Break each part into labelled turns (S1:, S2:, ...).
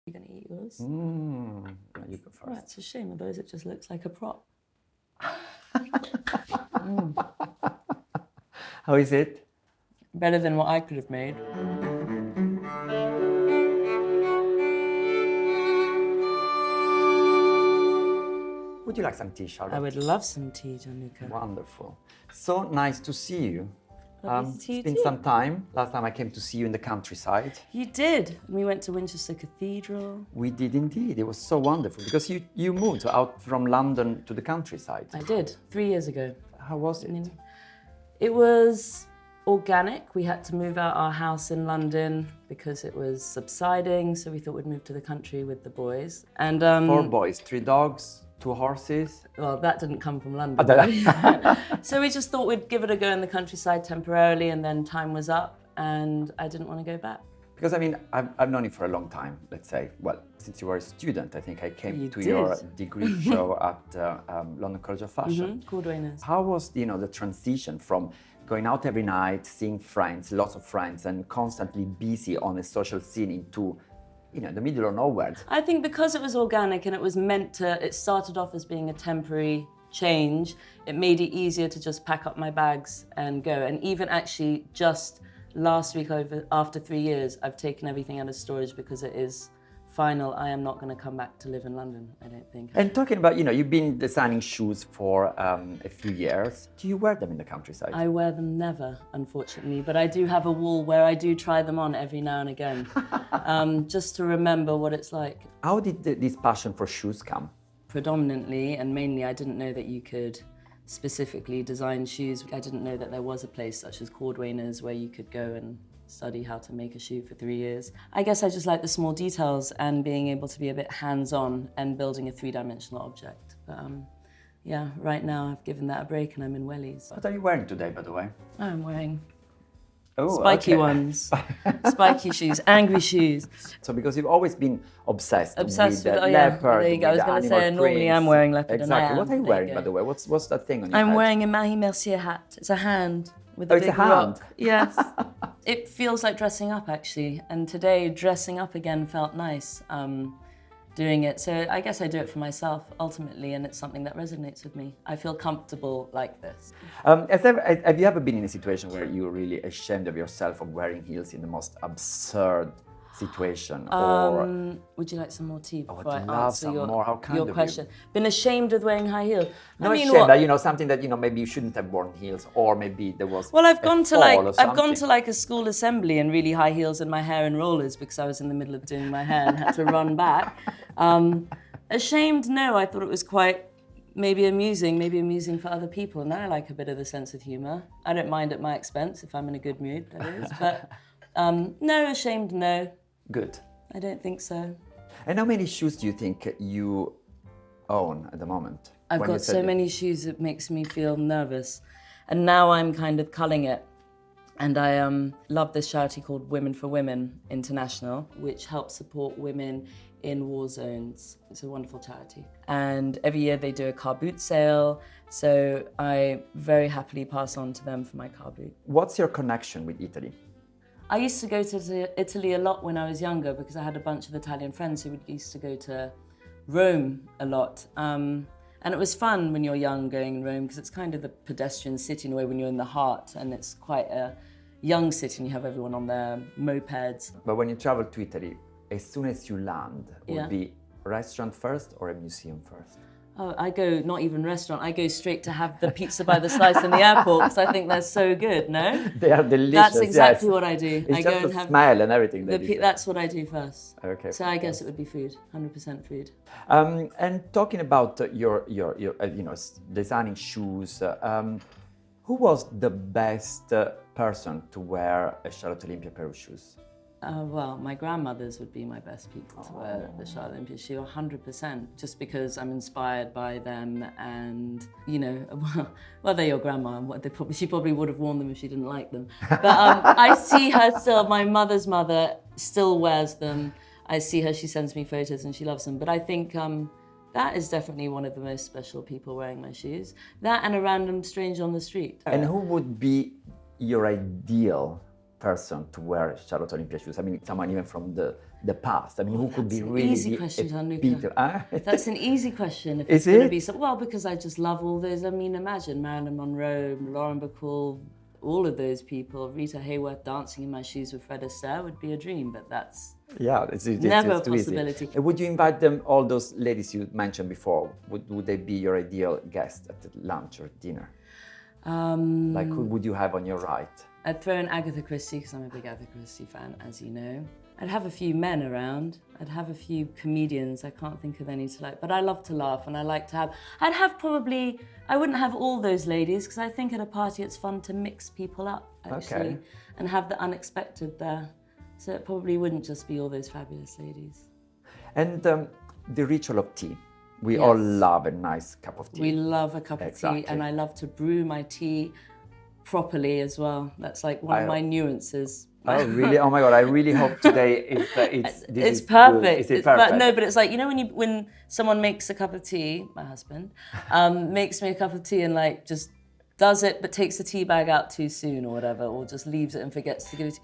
S1: You gonna eat yours?
S2: You go first.
S1: Oh, it's a shame. Otherwise, it just looks like a prop.
S2: How is it?
S1: Better than what I could have made.
S2: Would you like some tea, Charlotte?
S1: I would love some tea, Gianluca.
S2: Wonderful. So nice to see you.
S1: Lovely to see you
S2: It's been
S1: too.
S2: some time. Last time I came to see you in the countryside.
S1: You did. We went to Winchester Cathedral.
S2: We did indeed. It was so wonderful because you moved out from London to the countryside.
S1: I did, 3 years ago.
S2: How was it?
S1: It was organic. We had to move out our house in London because it was subsiding, so we thought we'd move to the country with the boys. And
S2: 4 boys, 3 dogs, 2 horses.
S1: well, that didn't come from London. So we just thought we'd give it a go in the countryside temporarily, and then time was up, and I didn't want to go back.
S2: Because I mean, I've known you for a long time, let's say. Well, since you were a student, I think I came to your degree show at London College of Fashion.
S1: Cordwainers.
S2: How was, the transition from going out every night, seeing friends, lots of friends, and constantly busy on a social scene into, the middle of nowhere?
S1: I think because it was organic and it was it started off as being a temporary change, it made it easier to just pack up my bags and go. And even actually just last week, after 3 years, I've taken everything out of storage because it is final. I am not going to come back to live in London, I don't think.
S2: And talking about, you've been designing shoes for a few years. Do you wear them in the countryside?
S1: I wear them never, unfortunately, but I do have a wall where I do try them on every now and again, just to remember what it's like.
S2: How did this passion for shoes come?
S1: Predominantly and mainly, I didn't know that you could specifically design shoes. I didn't know that there was a place such as Cordwainers where you could go and study how to make a shoe for 3 years. I guess I just like the small details and being able to be a bit hands-on and building a 3-dimensional object. But yeah, right now I've given that a break and I'm in wellies.
S2: What are you wearing today, by the way?
S1: I'm wearing
S2: Oh,
S1: spiky
S2: okay.
S1: ones, spiky shoes, angry shoes.
S2: So because you've always been obsessed with
S1: Oh yeah,
S2: leopard,
S1: there you go. I was going to say,
S2: animal
S1: normally I'm
S2: prints.
S1: wearing leopard
S2: Exactly.
S1: and I am.
S2: What are you
S1: There
S2: wearing,
S1: go.
S2: by the way? What's that thing on your
S1: I'm
S2: head?
S1: wearing a Marie Mercier hat. It's a hand with a
S2: it's
S1: big
S2: a hand?
S1: rock. Yes. It feels like dressing up, actually. And today, dressing up again felt nice, doing it. So I guess I do it for myself, ultimately, and it's something that resonates with me. I feel comfortable like this.
S2: Have you ever been in a situation where you're really ashamed of yourself of wearing heels in the most absurd situation? Or
S1: Would you like some more tea before
S2: I'd
S1: I
S2: love
S1: answer
S2: some more. How kind
S1: your
S2: of you.
S1: question? Been ashamed of wearing high heels?
S2: no,
S1: I mean,
S2: ashamed
S1: what?
S2: that, something that, maybe you shouldn't have worn heels, or maybe there was
S1: Well, I've
S2: a
S1: gone to
S2: fall or
S1: I've gone
S2: something.
S1: to like a school assembly in really high heels and my hair in rollers because I was in the middle of doing my hair and had to run back. Ashamed? No, I thought it was quite maybe amusing for other people. And I like a bit of the sense of humor. I don't mind at my expense if I'm in a good mood, that is. But no, ashamed, no.
S2: Good.
S1: I don't think so.
S2: And how many shoes do you think you own at the moment?
S1: I've
S2: When you
S1: got
S2: said
S1: so
S2: it?
S1: many shoes it makes me feel nervous. And now I'm kind of culling it. And I love this charity called Women for Women International, which helps support women in war zones. It's a wonderful charity. And every year they do a car boot sale. So I very happily pass on to them for my car boot.
S2: What's your connection with Italy?
S1: I used to go to Italy a lot when I was younger because I had a bunch of Italian friends who used to go to Rome a lot. And it was fun when you're young going in Rome because it's kind of the pedestrian city in a way when you're in the heart, and it's quite a young city and you have everyone on their mopeds.
S2: But when you travel to Italy, as soon as you land, would
S1: Yeah.
S2: be a restaurant first or a museum first?
S1: Oh, I go not even restaurant, I go straight to have the pizza by the slice in the airport because I think they're so good, no?
S2: They are delicious.
S1: That's exactly
S2: yes.
S1: what I do.
S2: It's
S1: I
S2: just
S1: go and
S2: the
S1: have
S2: smell and everything.
S1: that's what I do first.
S2: Okay.
S1: So I guess it would be food, 100% food.
S2: And talking about your designing shoes, who was the best person to wear a Charlotte Olympia pair of shoes?
S1: Well, my grandmothers would be my best people to wear the Charlotte Olympia shoe, 100%, just because I'm inspired by them and, well, they're your grandma, and she probably would have worn them if she didn't like them. But I see her still, my mother's mother still wears them. I see her, she sends me photos and she loves them. But I think that is definitely one of the most special people wearing my shoes. That and a random stranger on the street.
S2: And who would be your ideal person to wear Charlotte Olympia shoes? I mean, someone even from the past. I mean, who could be really
S1: easy question, Gianluca.
S2: Peter?
S1: That's an easy question. If
S2: Is
S1: it's going to
S2: it?
S1: be so, well, because I just love all those. I mean, imagine Marilyn Monroe, Lauren Bacall, all of those people. Rita Hayworth dancing in my shoes with Fred Astaire would be a dream, but that's never a
S2: too easy.
S1: possibility.
S2: Would you invite them, all those ladies you mentioned before? Would they be your ideal guest at the lunch or dinner? Like, who would you have on your right?
S1: I'd throw in Agatha Christie, because I'm a big Agatha Christie fan, as you know. I'd have a few men around. I'd have a few comedians. I can't think of any to like, but I love to laugh and I like to have, I'd have probably, I wouldn't have all those ladies, because I think at a party it's fun to mix people up, actually, and have the unexpected there. So it probably wouldn't just be all those fabulous ladies.
S2: And the ritual of tea. We all love a nice cup of tea.
S1: We love a cup of tea, and I love to brew my tea properly as well. That's like one of my nuances.
S2: Oh, really? Oh my God! I really hope today
S1: it's perfect.
S2: Is it perfect?
S1: No, but it's like, you know, when someone makes a cup of tea, my husband makes me a cup of tea and like just does it, but takes the tea bag out too soon or whatever, or just leaves it and forgets to give it.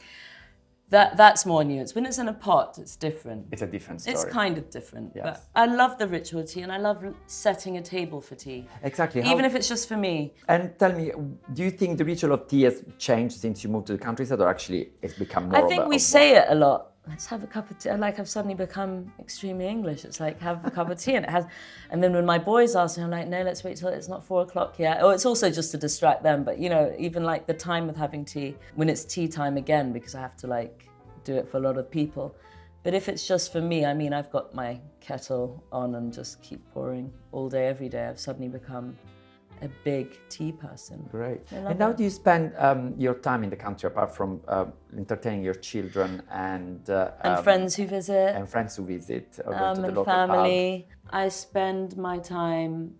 S1: That's more nuanced. When it's in a pot, it's different.
S2: It's a different story.
S1: It's kind of different.
S2: Yes.
S1: But I love the ritual tea, and I love setting a table for tea.
S2: Exactly.
S1: Even if it's just for me.
S2: And tell me, do you think the ritual of tea has changed since you moved to the countryside, or actually it's become more?
S1: I think we say it a lot. Let's have a cup of tea. Like, I've suddenly become extremely English. It's like, have a cup of tea, and it has. And then when my boys ask me, I'm like, no, let's wait till it's not 4 o'clock yet. Or it's also just to distract them. But you know, even like the time of having tea, when it's tea time again, because I have to like do it for a lot of people. But if it's just for me, I mean, I've got my kettle on and just keep pouring all day, every day. I've suddenly become a big tea person.
S2: Great. And how do you spend your time in the country, apart from entertaining your children and
S1: friends who visit?
S2: And friends who visit, or go to the
S1: and
S2: local
S1: family.
S2: pub?
S1: I spend my time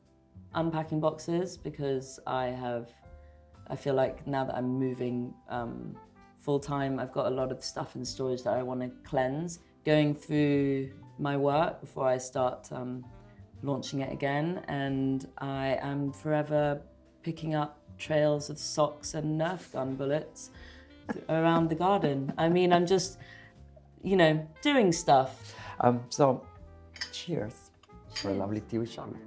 S1: unpacking boxes, because I feel like now that I'm moving full time, I've got a lot of stuff in storage that I want to cleanse. Going through my work before I start launching it again, and I am forever picking up trails of socks and Nerf gun bullets around the garden. I mean, I'm just, you know, doing stuff.
S2: So, cheers for a lovely tea with Charlotte.